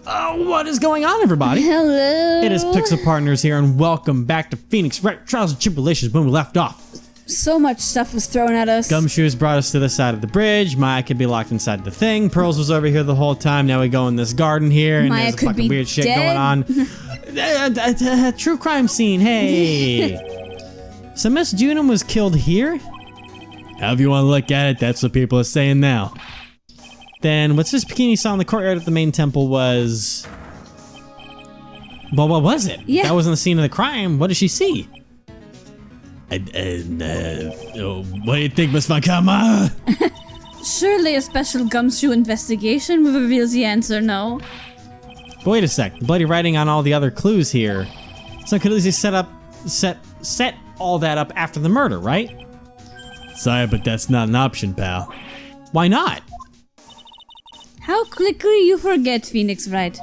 What is going on, everybody? Hello. It is Pixel Partners here, and welcome back to Phoenix Wright Trials and Tribulations when we left off. So much stuff was thrown at us. Gumshoes brought us to the side of the bridge. Maya could be locked inside the thing. Pearls was over here the whole time. Now we go in this garden here, and Maya there's could fucking be weird shit dead. going on. True crime scene, hey. So Miss Junum was killed here? However you want to look at it, that's what people are saying now. Then what's this Bikini saw in the courtyard at the main temple was... Well, what was it? Yeah. That wasn't the scene of the crime. What did she see? What do you think, Miss Vakama? Surely a special gumshoe investigation reveals the answer no. But wait a sec. The bloody writing on all the other clues here. So I could easily set all that up after the murder, right? Sorry, but that's not an option, pal. Why not? How quickly you forget, Phoenix Wright.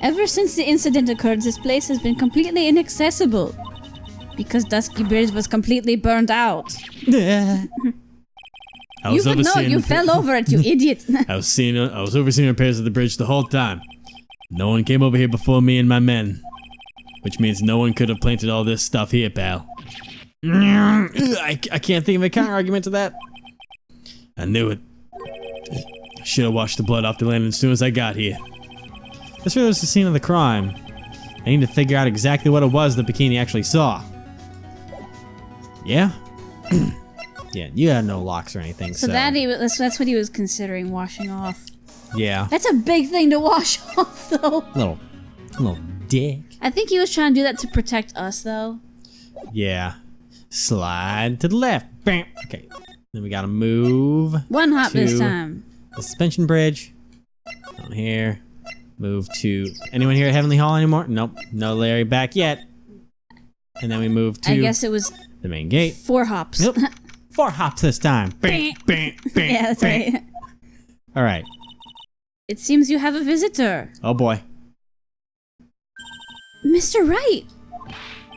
Ever since the incident occurred, this place has been completely inaccessible. Because Dusky Bridge was completely burned out. I was You fell over it, you idiot. I was overseeing repairs of the bridge the whole time. No one came over here before me and my men. Which means no one could have planted all this stuff here, pal. I can't think of a counter-argument to that. I knew it. I should have washed the blood off the land as soon as I got here. This really was the scene of the crime. I need to figure out exactly what it was that Bikini actually saw. Yeah? Yeah, you had no locks or anything, so... That's what he was considering washing off. Yeah. That's a big thing to wash off, though. Little dick. I think he was trying to do that to protect us, though. Yeah. Slide to the left. Bam. Okay. Then we gotta move. One hop to this time. The suspension bridge. Down here. Move to... Anyone here at Heavenly Hall anymore? Nope. No Larry back yet. And then we move to... I guess it was... the main gate. 4 hops. Yep. 4 hops this time. Bam, bam, bam, Yeah, that's bam. right. All right. It seems you have a visitor. Oh boy. Mr. Wright.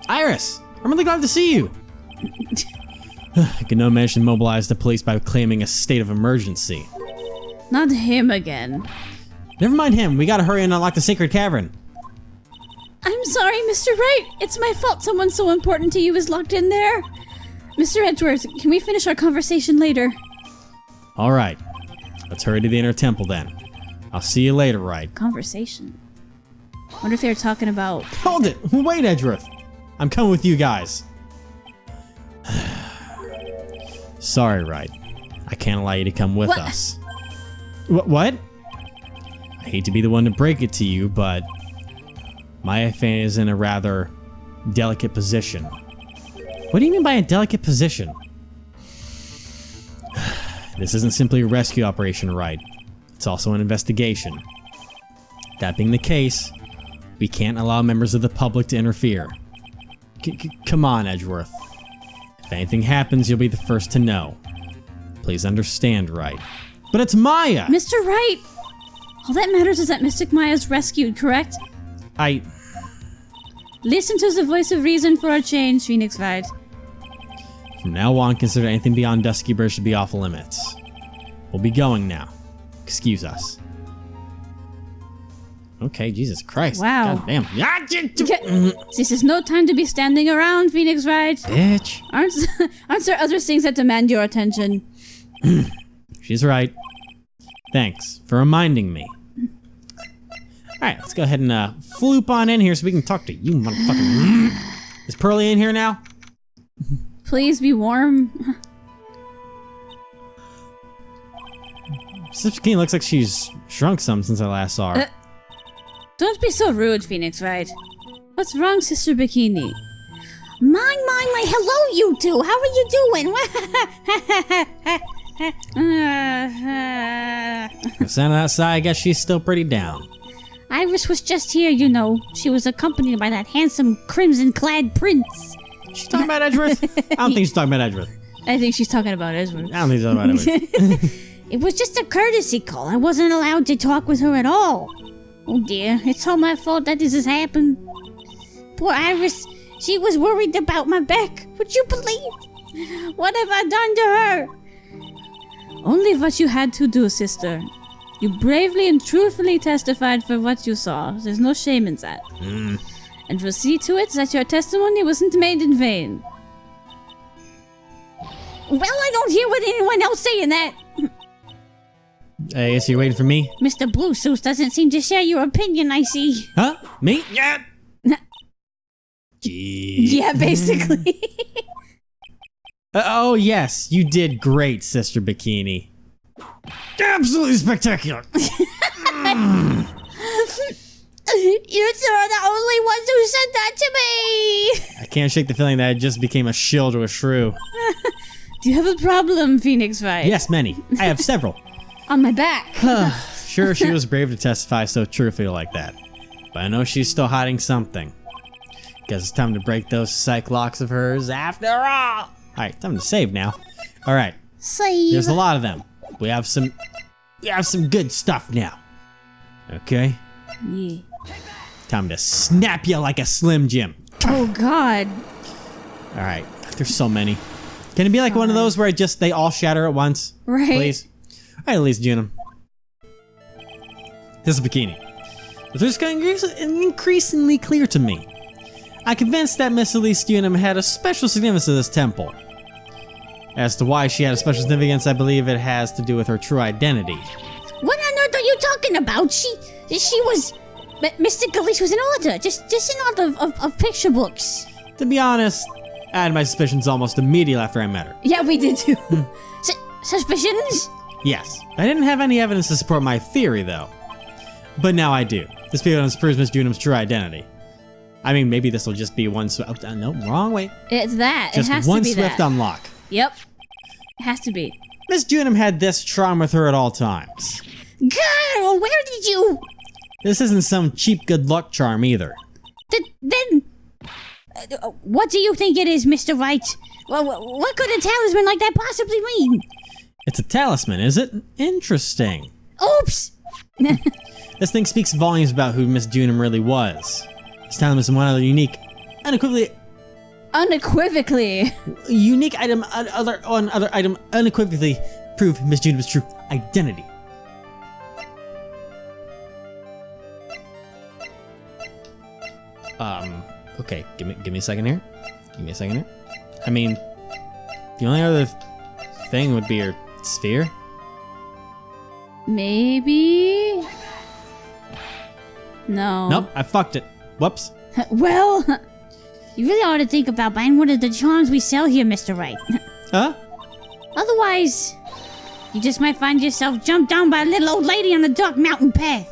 Iris! I'm really glad to see you. I can no manage to mobilize the police by claiming a state of emergency. Not him again. Never mind him. We gotta hurry and unlock the sacred cavern. I'm sorry, Mr. Wright. It's my fault someone so important to you is locked in there. Mr. Edgeworth, can we finish our conversation later? All right. Let's hurry to the inner temple then. I'll see you later, Wright. Conversation? Wonder if they were talking about... Hold it! Wait, Edgeworth! I'm coming with you guys. Sorry, Wright. I can't allow you to come with us. What? I hate to be the one to break it to you, but... Maya Fan is in a rather delicate position. What do you mean by a delicate position? This isn't simply a rescue operation, Wright. It's also an investigation. That being the case, we can't allow members of the public to interfere. Come on, Edgeworth. If anything happens, you'll be the first to know. Please understand, Wright. But it's Maya! Mr. Wright! All that matters is that Mystic Maya's rescued, correct? Listen to the voice of reason for a change, Phoenix Wright. From now on, consider anything beyond Dusky Bridge to be off limits. We'll be going now. Excuse us. Okay, Jesus Christ. Wow. God damn. This is no time to be standing around, Phoenix Wright. Bitch. Aren't there other things that demand your attention? She's right. Thanks for reminding me. Alright, let's go ahead and floop on in here so we can talk to you, motherfucker. Is Pearly in here now? Please be warm. Sister Bikini looks like she's shrunk some since I last saw her. Don't be so rude, Phoenix Wright. What's wrong, Sister Bikini? My, hello you two! How are you doing? Sound of that sigh, I guess she's still pretty down. Iris was just here, you know. She was accompanied by that handsome crimson-clad prince. She's talking about Edgeworth? I don't think she's talking about Edgeworth. I think she's talking about Edgeworth. I don't think she's talking about Edgeworth. It was just a courtesy call. I wasn't allowed to talk with her at all. Oh dear, it's all my fault that this has happened. Poor Iris, she was worried about my back. Would you believe? What have I done to her? Only what you had to do, sister. You bravely and truthfully testified for what you saw. There's no shame in that. And we'll see to it that your testimony wasn't made in vain. Well, I don't hear what anyone else saying that. I guess you're waiting for me? Mr. Blue Suits doesn't seem to share your opinion, I see. Huh? Me? Yeah. Yeah, basically. Oh, yes. You did great, Sister Bikini. Absolutely spectacular. You two are the only ones who said that to me. I can't shake the feeling that I just became a shill to a shrew. Do you have a problem, Phoenix Wright? Yes, many. I have several. On my back. Sure, she was brave to testify so truthfully like that. But I know she's still hiding something. Guess it's time to break those psych locks of hers after all. Alright, time to save now. Alright. Save. There's a lot of them. We have some good stuff now. Okay? Yeah. Time to snap you like a Slim Jim. Oh, God. Alright. There's so many. Can it be like one of those where they all shatter at once? Right. Please? Alright, Elise Junum. This is Bikini. The truth is getting increasingly clear to me. I'm convinced that Miss Elise Junum had a special significance to this temple. As to why she had a special significance, I believe it has to do with her true identity. What on earth are you talking about? She was... Mystic Elise was an author. Just an author of picture books. To be honest, I had my suspicions almost immediately after I met her. Yeah, we did too. Suspicions? Yes. I didn't have any evidence to support my theory, though. But now I do. This evidence proves Miss Junum's true identity. I mean, maybe this will just be one swift... Oh, no, wrong way. It's that. Just it has one to be swift that. unlock. Yep. It has to be. Miss Junum had this charm with her at all times. God, where did you... This isn't some cheap good luck charm either. Then... what do you think it is, Mr. Wright? Well, what could a talisman like that possibly mean? It's a talisman, is it? Interesting. Oops! This thing speaks volumes about who Miss Junum really was. This talisman is one other unique, Unequivocally. unique item, other item unequivocally prove Miss Junum's true identity. Okay, give me a second here. I mean, the only other thing would be her sphere. Maybe? No. Nope, I fucked it. Whoops. Well, you really ought to think about buying one of the charms we sell here, Mr. Wright. Huh? Otherwise, you just might find yourself jumped down by a little old lady on the dark mountain path.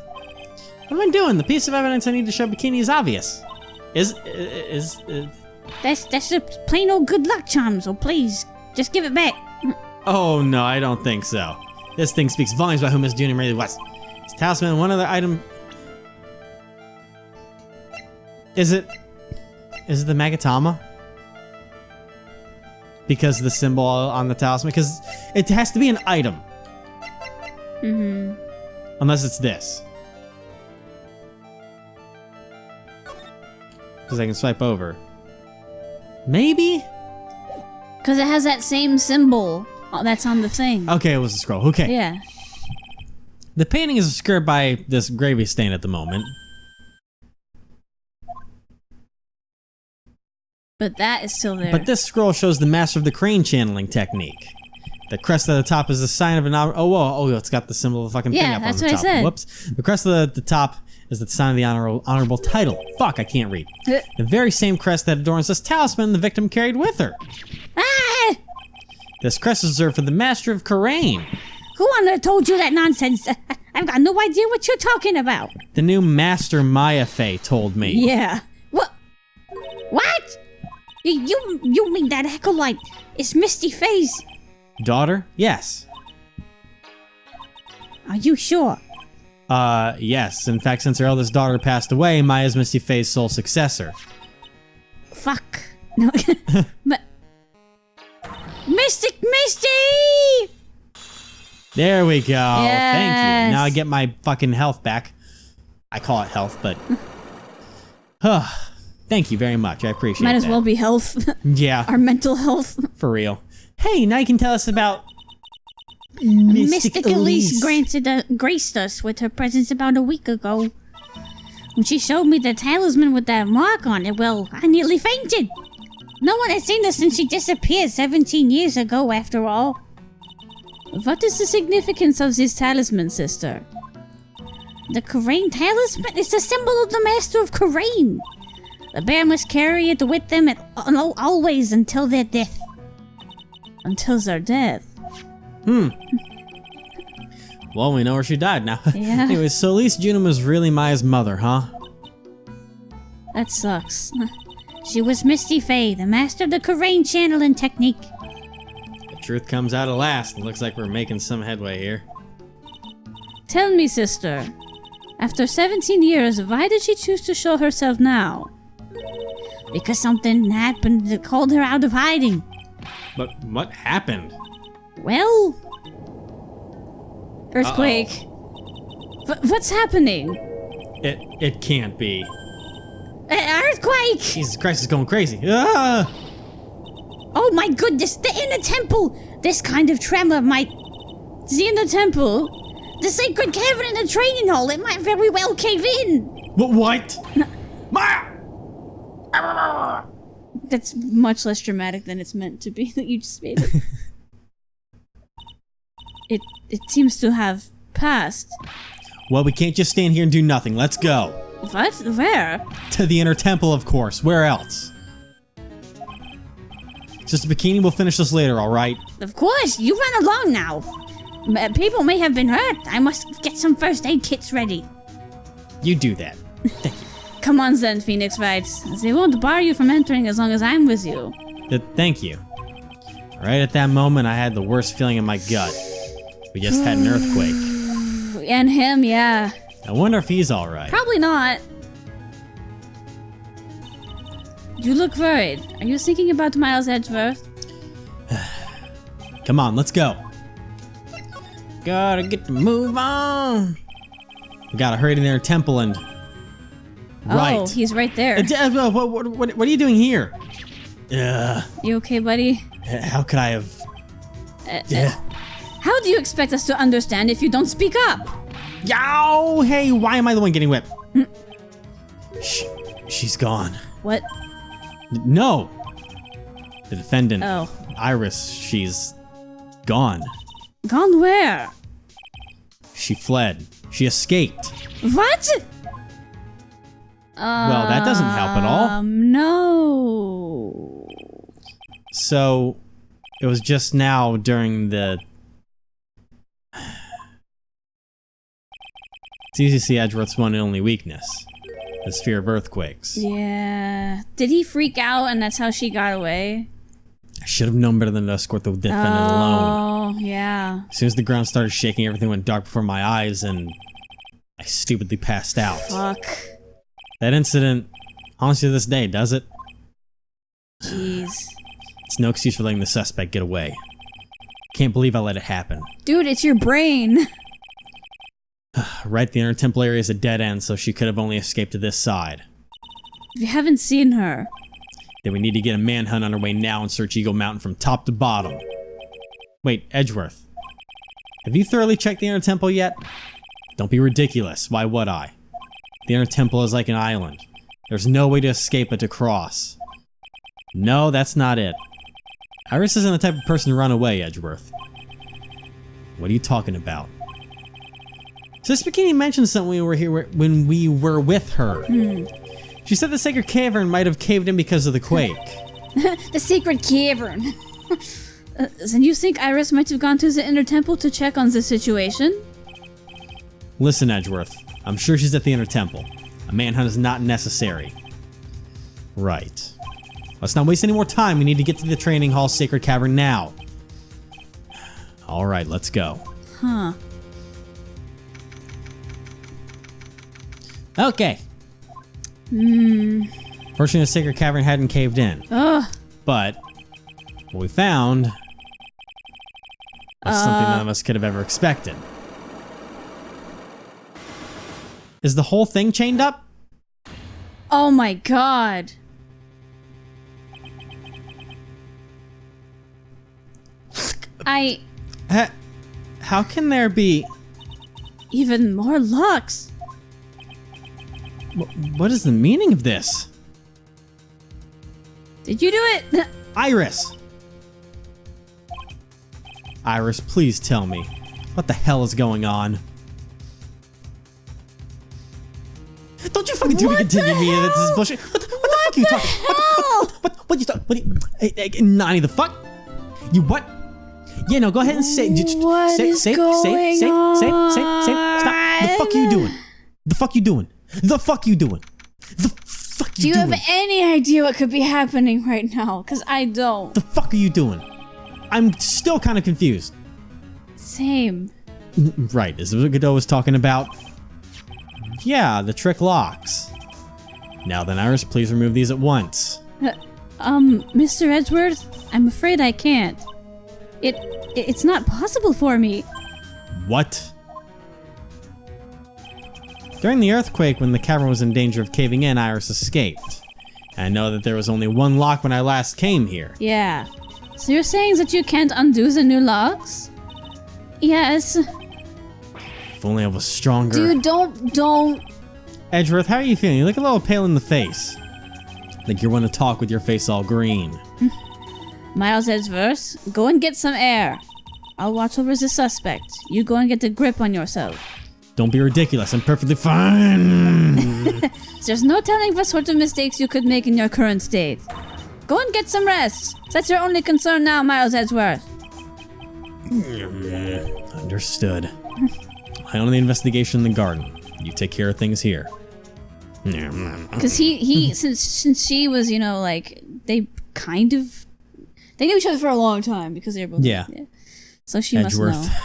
What am I doing? The piece of evidence I need to show Bikini is obvious. Is That's a plain old good luck charm, so please, just give it back. Oh no, I don't think so. This thing speaks volumes about who Miss Junum really was. This talisman, one other item. Is it the Magatama? Because the symbol on the talisman? Because it has to be an item. Mm-hmm. Unless it's this. Because I can swipe over. Maybe? Because it has that same symbol that's on the thing. Okay, it was a scroll. Okay. Yeah. The painting is obscured by this gravy stain at the moment. But that is still there. But this scroll shows the master of the crane channeling technique. The crest at the top is a sign of an... Oh, it's got the symbol of the fucking thing up on the top. Yeah, that's what I said. Whoops. The crest at the top is the sign of the honorable title. Fuck, I can't read. The very same crest that adorns this talisman the victim carried with her. Ah! This crest is reserved for the master of Karain. Who on earth told you that nonsense? I've got no idea what you're talking about. The new master Maya Fey told me. Yeah. What? You mean that acolyte is Misty Faye's Daughter? Yes. Are you sure? Yes. In fact, since her eldest daughter passed away, Maya's Misty Faye's sole successor. Fuck. No. But... Mystic Misty! There we go. Yes. Thank you. Now I get my fucking health back. I call it health, but... Thank you very much. I appreciate it. Might as well be health. Yeah. Our mental health. For real. Hey, now you can tell us about Mystic Elise graced us with her presence about a week ago. When she showed me the talisman with that mark on it, well, I nearly fainted. No one has seen her since she disappeared 17 years ago, after all. What is the significance of this talisman, sister? The Karain talisman is the symbol of the Master of Karain. The bear must carry it with them always until their death. Until their death? Well, we know where she died now. Yeah. Anyway, so Elise Junum was really Maya's mother, huh? That sucks. She was Misty Faye, the master of the Karain channeling technique. The truth comes out at last. It looks like we're making some headway here. Tell me, sister. After 17 years, why did she choose to show herself now? Because something happened that called her out of hiding. But what happened? Well... Earthquake. What's happening? It can't be. Earthquake! Jesus Christ, it's going crazy. Ah! Oh my goodness, the inner temple! This kind of tremor might... The inner temple? The sacred cavern in the training hall, it might very well cave in! What? Maya! That's much less dramatic than it's meant to be, that you just made it. It seems to have passed. Well, we can't just stand here and do nothing. Let's go. What? Where? To the inner temple, of course. Where else? Sister Bikini, we'll finish this later, alright? Of course, you run along now. People may have been hurt. I must get some first aid kits ready. You do that. Thank you. Come on then, Phoenix Wright. They won't bar you from entering as long as I'm with you. Thank you. Right at that moment, I had the worst feeling in my gut. We just had an earthquake. And him, yeah. I wonder if he's alright. Probably not. You look worried. Are you thinking about Miles Edgeworth? Come on, let's go. Gotta get the move on. We gotta hurry to their temple and... Right. Oh, he's right there. What are you doing here? You okay, buddy? How could I have... How do you expect us to understand if you don't speak up? Yow! Hey, why am I the one getting whipped? She's gone. What? No! The defendant, Oh. Iris, she's gone. Gone where? She fled. She escaped. What? Well, that doesn't help at all. No. So, it was just now during the... It's easy to see Edgeworth's one and only weakness. His fear of earthquakes. Yeah. Did he freak out and that's how she got away? I should have known better than to escort the defendant alone. Oh, yeah. As soon as the ground started shaking, everything went dark before my eyes and I stupidly passed out. Fuck. That incident haunts you to this day, does it? Jeez. It's no excuse for letting the suspect get away. Can't believe I let it happen. Dude, it's your brain. Right, the inner temple area is a dead end, so she could have only escaped to this side. You haven't seen her. Then we need to get a manhunt underway now and search Eagle Mountain from top to bottom. Wait, Edgeworth. Have you thoroughly checked the inner temple yet? Don't be ridiculous. Why would I? The inner temple is like an island. There's no way to escape but to cross. No, that's not it. Iris isn't the type of person to run away, Edgeworth. What are you talking about? Sister Bikini mentioned something when we were with her. She said the sacred cavern might have caved in because of the quake. The secret cavern. Then you think Iris might have gone to the inner temple to check on the situation? Listen, Edgeworth. I'm sure she's at the inner temple. A manhunt is not necessary. Right. Let's not waste any more time. We need to get to the training hall sacred cavern now. Alright, let's go. Huh. Okay. Fortunately, the sacred cavern hadn't caved in. Ugh. But what we found was something none of us could have ever expected. Is the whole thing chained up? Oh my god. How can there be... Even more locks. What is the meaning of this? Did you do it? Iris! Iris, please tell me. What the hell is going on? Don't you fucking continue me into this bullshit. What the fuck are you talking? What you talking? Hey, Nani, the fuck? You what? Yeah, no, go ahead and say. What say, is say, going say, on? Stop. The fuck you doing? The fuck you doing? The fuck you doing? The fuck you Do you doing? have any idea what could be happening right now? Because I don't. The fuck are you doing? I'm still kind of confused. Same. Right, is what Godot was talking about? Yeah, the trick locks. Now then, Iris, please remove these at once. Mr. Edgeworth, I'm afraid I can't. It's not possible for me. What? During the earthquake, when the cavern was in danger of caving in, Iris escaped. I know that there was only one lock when I last came here. Yeah. So you're saying that you can't undo the new locks? Yes. If only I was stronger. Dude, don't. Edgeworth, how are you feeling? You look a little pale in the face. Like you want to talk with your face all green. Miles Edgeworth, go and get some air. I'll watch over the suspect. You go and get a grip on yourself. Don't be ridiculous. I'm perfectly fine. There's no telling what sort of mistakes you could make in your current state. Go and get some rest. That's your only concern now, Miles Edgeworth. Understood. I own the investigation in the garden. You take care of things here. Because he since she was, like, they knew each other for a long time because they were both... Yeah. So she Edgeworth. must know.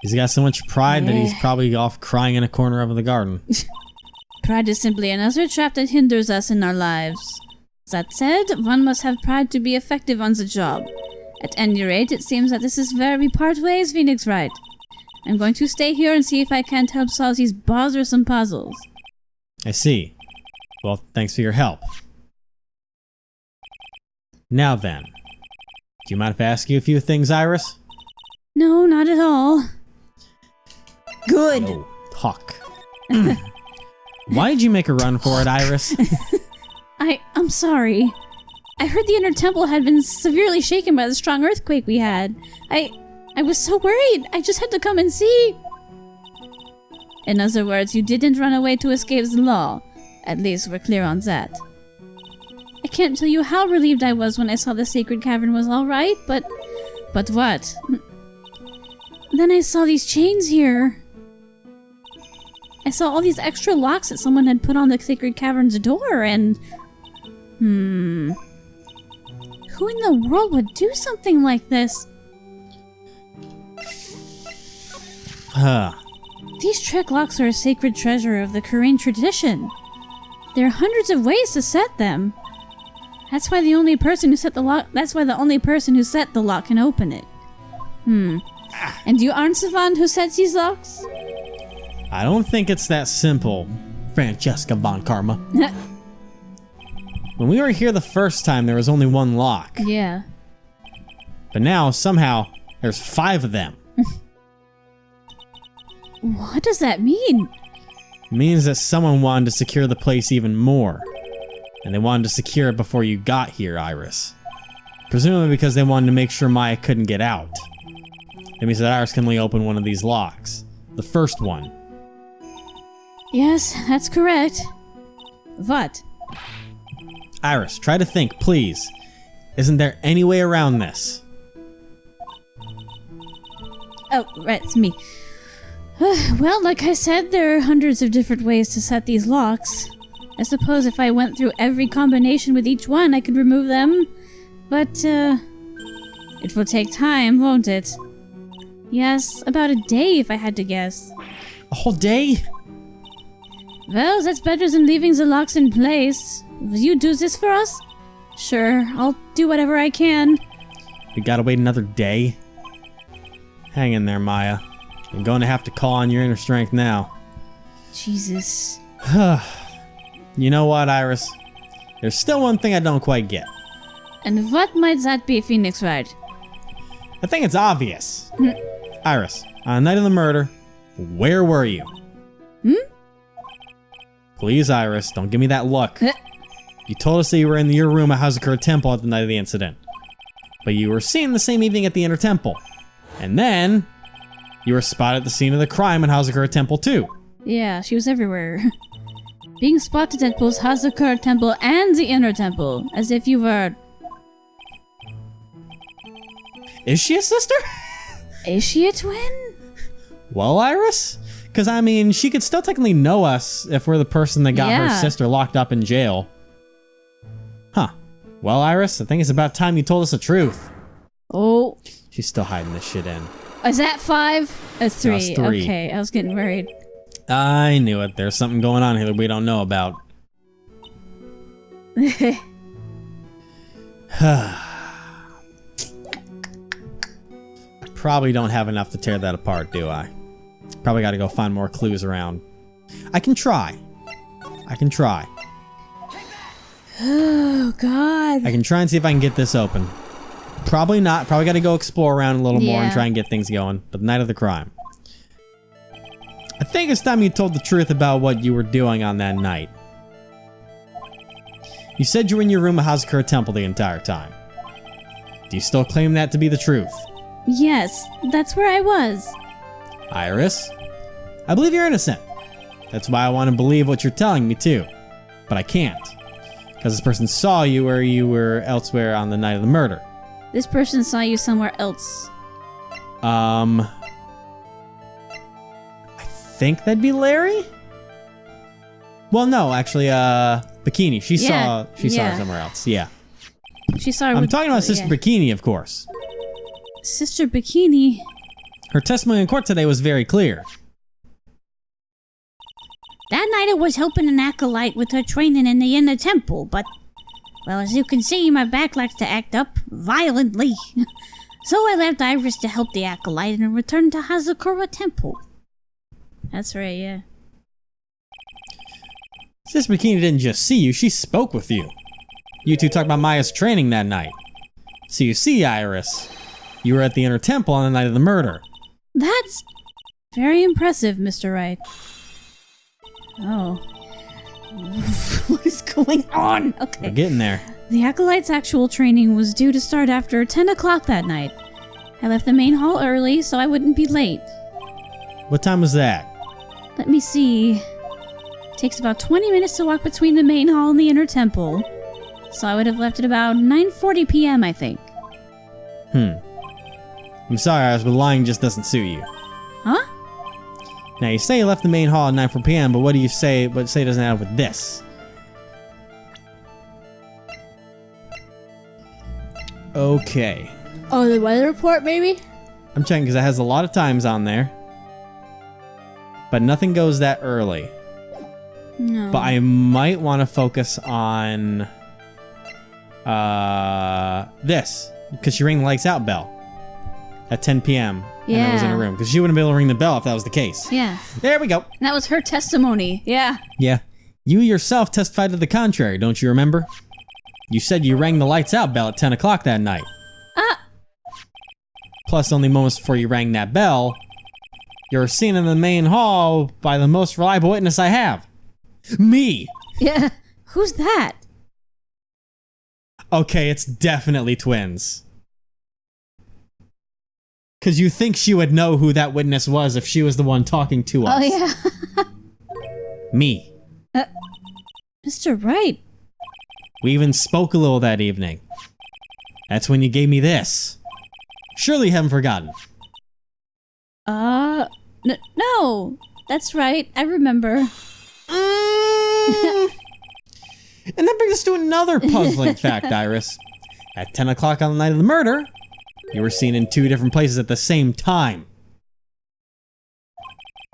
He's got so much pride that he's probably off crying in a corner of the garden. Pride is simply another trap that hinders us in our lives. That said, one must have pride to be effective on the job. At any rate, it seems that this is where we part ways, Phoenix Wright. I'm going to stay here and see if I can't help solve these bothersome puzzles. I see. Well, thanks for your help. Now then, do you mind if I ask you a few things, Iris? No, not at all. Good. No, talk. Why did you make a run for it, Iris? I'm sorry. I heard the inner temple had been severely shaken by the strong earthquake we had. I was so worried. I just had to come and see. In other words, you didn't run away to escape the law. At least we're clear on that. I can't tell you how relieved I was when I saw the sacred cavern was all right, but what? Then I saw these chains here. I saw all these extra locks that someone had put on the sacred cavern's door, and... Who in the world would do something like this? These trick locks are a sacred treasure of the Korean tradition. There are hundreds of ways to set them. That's why the only person who set the lock can open it. And you aren't the one who sets these locks? I don't think it's that simple, Francesca Von Karma. When we were here the first time, there was only one lock. Yeah. But now, somehow, there's 5 of them. What does that mean? It means that someone wanted to secure the place even more. And they wanted to secure it before you got here, Iris. Presumably because they wanted to make sure Maya couldn't get out. It means that Iris can only open one of these locks. The first one. Yes, that's correct. What? Iris, try to think, please. Isn't there any way around this? Oh, right, it's me. Well, like I said, there are hundreds of different ways to set these locks. I suppose if I went through every combination with each one, I could remove them. But, it will take time, won't it? Yes, about a day if I had to guess. A whole day? Well, that's better than leaving the locks in place. Will you do this for us? Sure, I'll do whatever I can. We gotta wait another day? Hang in there, Maya. I'm going to have to call on your inner strength now. Jesus. You know what, Iris? There's still one thing I don't quite get. And what might that be, Phoenix Wright? I think it's obvious. Iris, on the night of the murder, where were you? Please, Iris, don't give me that look. You told us that you were in your room at Hazakura Temple at the night of the incident. But you were seen the same evening at the Inner Temple. And then, you were spotted at the scene of the crime in Hazakura Temple too. Yeah, she was everywhere. Being spotted at both Hazakura Temple and the Inner Temple, as if you were... Is she a sister? Is she a twin? Well, Iris? Because, I mean, she could still technically know us if we're the person that got her sister locked up in jail. Huh. Well, Iris, I think it's about time you told us the truth. Oh. She's still hiding this shit in. Is that 5? That's 3. That's 3. Okay, I was getting worried. I knew it. There's something going on here that we don't know about. Probably don't have enough to tear that apart, do I? Probably got to go find more clues around. I can try. Oh, God. I can try and see if I can get this open. Probably not. Probably got to go explore around a little more and try and get things going. But the night of the crime. I think it's time you told the truth about what you were doing on that night. You said you were in your room at Hazakura Temple the entire time. Do you still claim that to be the truth? Yes, that's where I was. Iris, I believe you're innocent. That's why I want to believe what you're telling me too. But I can't. Because this person saw you where you were elsewhere on the night of the murder. This person saw you somewhere else. I think that'd be Larry? Well, no, actually, Bikini. She saw her somewhere else. Yeah. She saw her I'm talking about Sister Bikini, of course. Sister Bikini. Her testimony in court today was very clear. That night I was helping an acolyte with her training in the Inner Temple, but, well, as you can see, my back likes to act up violently. So I left Iris to help the acolyte and returned to Hazakura Temple. That's right, yeah. Sister Bikini didn't just see you, she spoke with you. You two talked about Maya's training that night. So you see, Iris, you were at the Inner Temple on the night of the murder. That's very impressive, Mr. Wright. Oh. What is going on? Okay. We're getting there. The Acolyte's actual training was due to start after 10 o'clock that night. I left the main hall early so I wouldn't be late. What time was that? Let me see. It takes about 20 minutes to walk between the main hall and the Inner Temple. So I would have left at about 9:40 p.m., I think. I'm sorry, Iris, but lying just doesn't suit you. Huh? Now, you say you left the main hall at 9:04 p.m., but what do you say, doesn't add up with this? Okay. Oh, the weather report, maybe? I'm checking because it has a lot of times on there. But nothing goes that early. No. But I might want to focus on this. Because she rang the lights out bell at 10 p.m. And I was in her room. Because she wouldn't be able to ring the bell if that was the case. Yeah. There we go. And that was her testimony. Yeah. Yeah. You yourself testified to the contrary, don't you remember? You said you rang the lights out bell at 10 o'clock that night. Plus, only moments before you rang that bell, you were seen in the main hall by the most reliable witness I have. Me! Yeah. Who's that? Okay, it's definitely twins. Because you think she would know who that witness was if she was the one talking to us. Oh, yeah. Me. Mr. Wright. We even spoke a little that evening. That's when you gave me this. Surely you haven't forgotten. No. That's right. I remember. And that brings us to another puzzling fact, Iris. At 10 o'clock on the night of the murder, you were seen in 2 different places at the same time.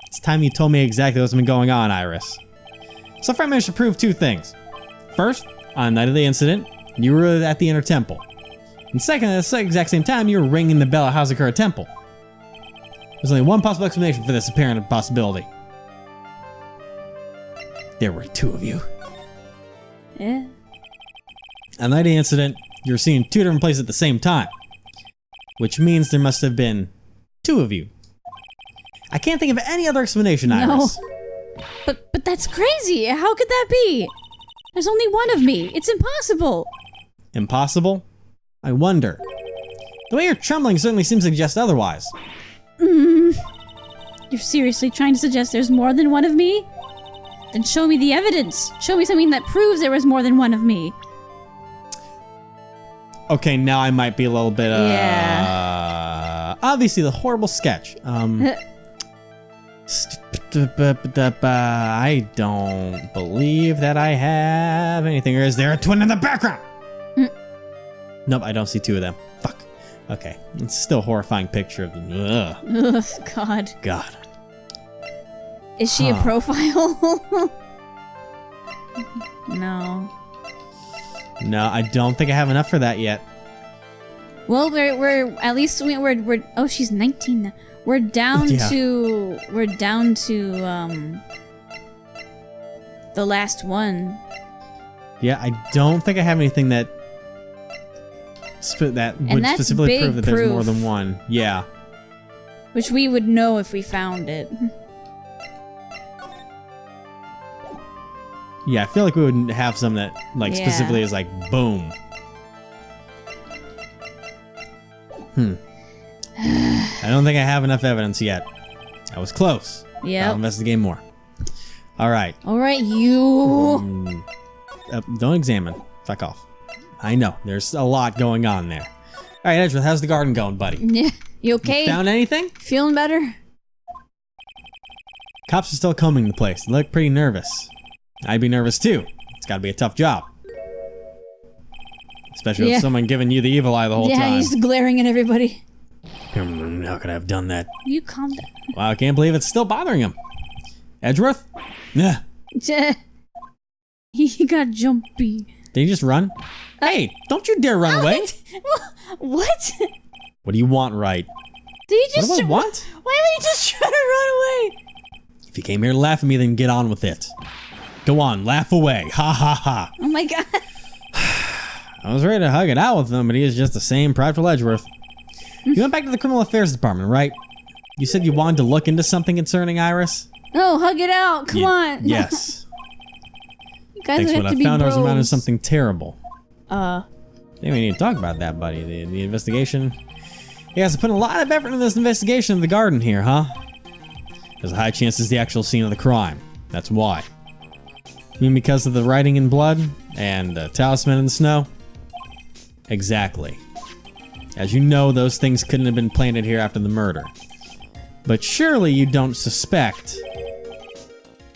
It's time you told me exactly what's been going on, Iris. So far I managed to prove 2 things. First, on the night of the incident, you were at the Inner Temple. And second, at the exact same time, you were ringing the bell at Hazakura Temple. There's only one possible explanation for this apparent possibility. There were 2 of you. Yeah. On the night of the incident, you were seen in 2 different places at the same time. Which means there must have been 2 of you I can't think of any other explanation, Iris. No. But that's crazy. How could that be? There's only one of me. It's impossible. Impossible? I wonder. The way you're trembling certainly seems to suggest otherwise. You're seriously trying to suggest there's more than one of me? Then show me the evidence. Show me something that proves there was more than one of me. Okay, now I might be a little bit, Yeah. Obviously the horrible sketch. I don't believe that I have anything. Or is there a twin in the background? Nope, I don't see two of them. Fuck. Okay, it's still a horrifying picture of them. Ugh. Ugh, God. God. Is she a profile? No. No, I don't think I have enough for that yet. Well, we're at least we're oh, she's 19 now. We're down Yeah. to the last one. Yeah, I don't think I have anything that would that's specifically big prove that there's more proof. than one. Yeah. Which we would know if we found it. Yeah, I feel like we would have some that, like, Yeah. specifically is like, boom. I don't think I have enough evidence yet. I was close. Yep. I'll investigate more. All right. Alright, you. Don't examine. Fuck off. I know. There's a lot going on there. All right, Edgeworth, how's the garden going, buddy? Yeah. You okay? Found anything? Feeling better? Cops are still combing the place. They look pretty nervous. I'd be nervous too. It's gotta be a tough job. Especially Yeah. with someone giving you the evil eye the whole Yeah, time. he's glaring at everybody. How could I have done that? You calm down. Wow, I can't believe it's still bothering him. Edgeworth? Yeah. He got jumpy. Did he just run? Hey, don't you dare run away. What? What do you want, Wright? Did he just What do I want? Why would he just try to run away? If you came here to laugh at me, then get on with it. Go on, laugh away. Ha ha ha. Oh my god. I was ready to hug it out with him, but he is just the same prideful Edgeworth. You went back to the criminal affairs department, right? You said you wanted to look into something concerning Iris? No, hug it out. Come on. Yes. You guys Thanks, have what to I be found I was around bros. is something terrible. Uh, Maybe we need to talk about that, buddy. The investigation. You guys have put a lot of effort into this investigation of the garden here, huh? There's a high chance it's the actual scene of the crime. That's why. You mean because of the writing in blood and the talisman in the snow? Exactly. As you know, those things couldn't have been planted here after the murder. But surely you don't suspect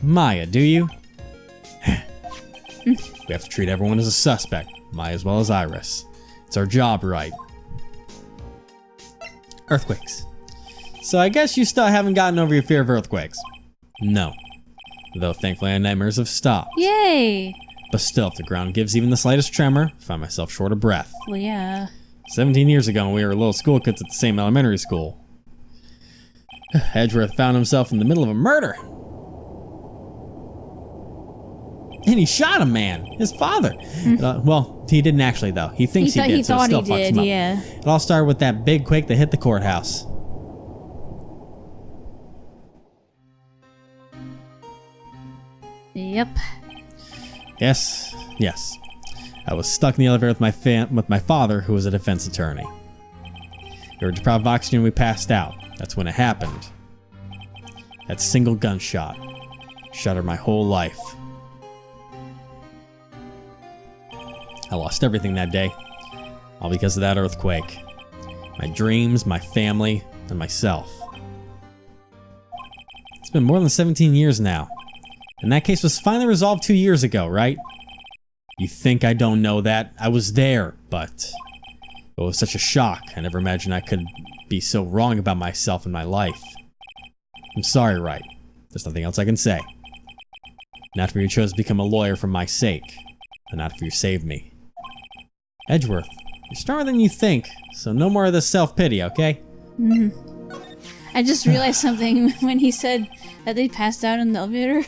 Maya, do you? We have to treat everyone as a suspect, Maya as well as Iris. It's our job, right? Earthquakes. So I guess you still haven't gotten over your fear of earthquakes. No. Though thankfully my nightmares have stopped. yay. But still, if the ground gives even the slightest tremor, I find myself short of breath. Well, yeah. 17 years ago, we were little school kids at the same elementary school. Edgeworth found himself in the middle of a murder. And he shot a man, his father. Well, he didn't actually, though. He thinks he did, He so it thought still he fucks did, him up. yeah. It all started with that big quake that hit the courthouse. Yep. Yes, yes. I was stuck in the elevator with my father, who was a defense attorney. We were deprived of oxygen and we passed out. That's when it happened. That single gunshot shattered my whole life. I lost everything that day, all because of that earthquake. My dreams, my family, and myself. It's been more than 17 years now. And that case was finally resolved 2 years ago, right? You think I don't know that? I was there, but it was such a shock. I never imagined I could be so wrong about myself and my life. I'm sorry, Wright. There's nothing else I can say. Not for you chose to become a lawyer for my sake, and not for you saved me. Edgeworth, you're stronger than you think, so no more of this self-pity, okay? I just realized something when he said that they passed out in the elevator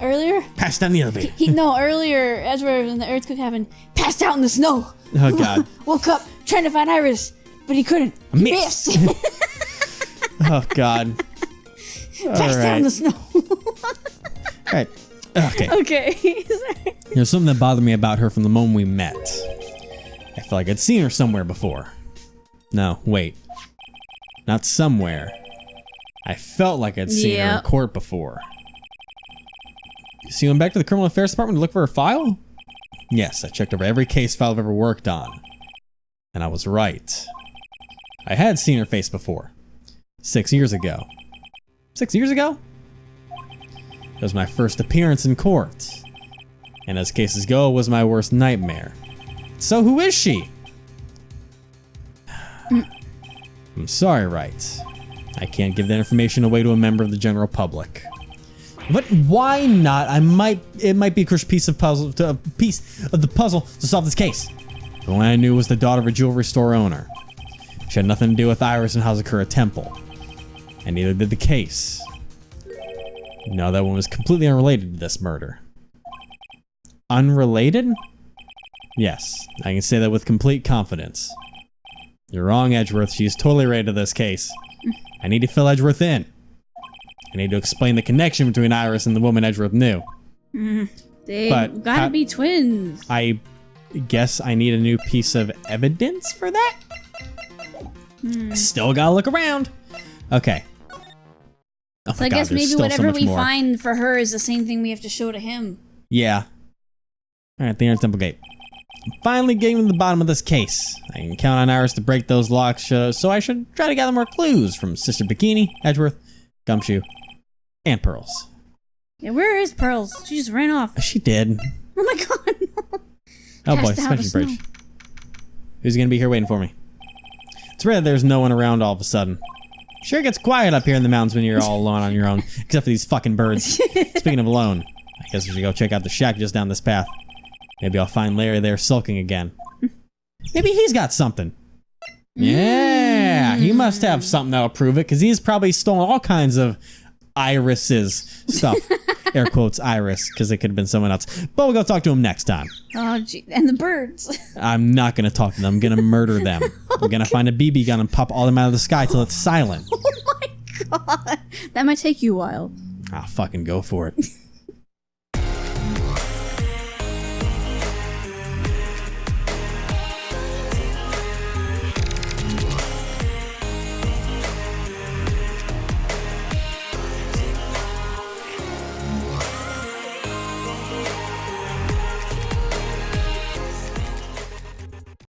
earlier. Pass down the elevator. Earlier, Edgeworth when the earthquake happened, passed out in the snow. Oh, God. Woke up trying to find Iris, but he couldn't. He Missed. Oh, God. Face down in the snow. Alright. Okay. Okay. There's something that bothered me about her from the moment we met. I feel like I'd seen her somewhere before. No, wait. Not somewhere. I felt like I'd seen her in court before. So you went back to the Criminal Affairs Department to look for her file? Yes, I checked over every case file I've ever worked on. And I was right. I had seen her face before. 6 years ago. 6 years ago? It was my first appearance in court. And as cases go, it was my worst nightmare. So who is she? I'm sorry, Wright. I can't give that information away to a member of the general public. But why not? It might be a crucial piece of the puzzle to solve this case. The one I knew was the daughter of a jewelry store owner. She had nothing to do with Iris and Hazakura Temple. And neither did the case. No, that one was completely unrelated to this murder. Unrelated? Yes, I can say that with complete confidence. You're wrong, Edgeworth. She's totally related to this case. I need to fill Edgeworth in. I need to explain the connection between Iris and the woman Edgeworth knew. They gotta be twins. I guess I need a new piece of evidence for that? Still gotta look around. Okay. Oh So I guess maybe whatever we find for her is the same thing we have to show to him. Yeah. Alright, the Iron Temple Gate. I'm finally getting to the bottom of this case. I can count on Iris to break those locks, so I should try to gather more clues from Sister Bikini, Edgeworth, Gumshoe, and Pearls. Yeah, where is Pearls? She just ran off. She did. Oh my god. Oh boy, suspension bridge. Who's gonna be here waiting for me? It's rare that there's no one around all of a sudden. Sure gets quiet up here in the mountains when you're all alone on your own, except for these fucking birds. Speaking of alone, I guess we should go check out the shack just down this path. Maybe I'll find Larry there sulking again. Maybe he's got something. Yeah, he must have something that'll prove it, because he's probably stolen all kinds of Iris's stuff. Air quotes Iris, because it could have been someone else. But we'll go talk to him next time. Oh, gee. And the birds. I'm not going to talk to them. I'm going to murder them. I'm going to find a BB gun and pop all of them out of the sky till it's silent. Oh my god. That might take you a while. I'll fucking go for it.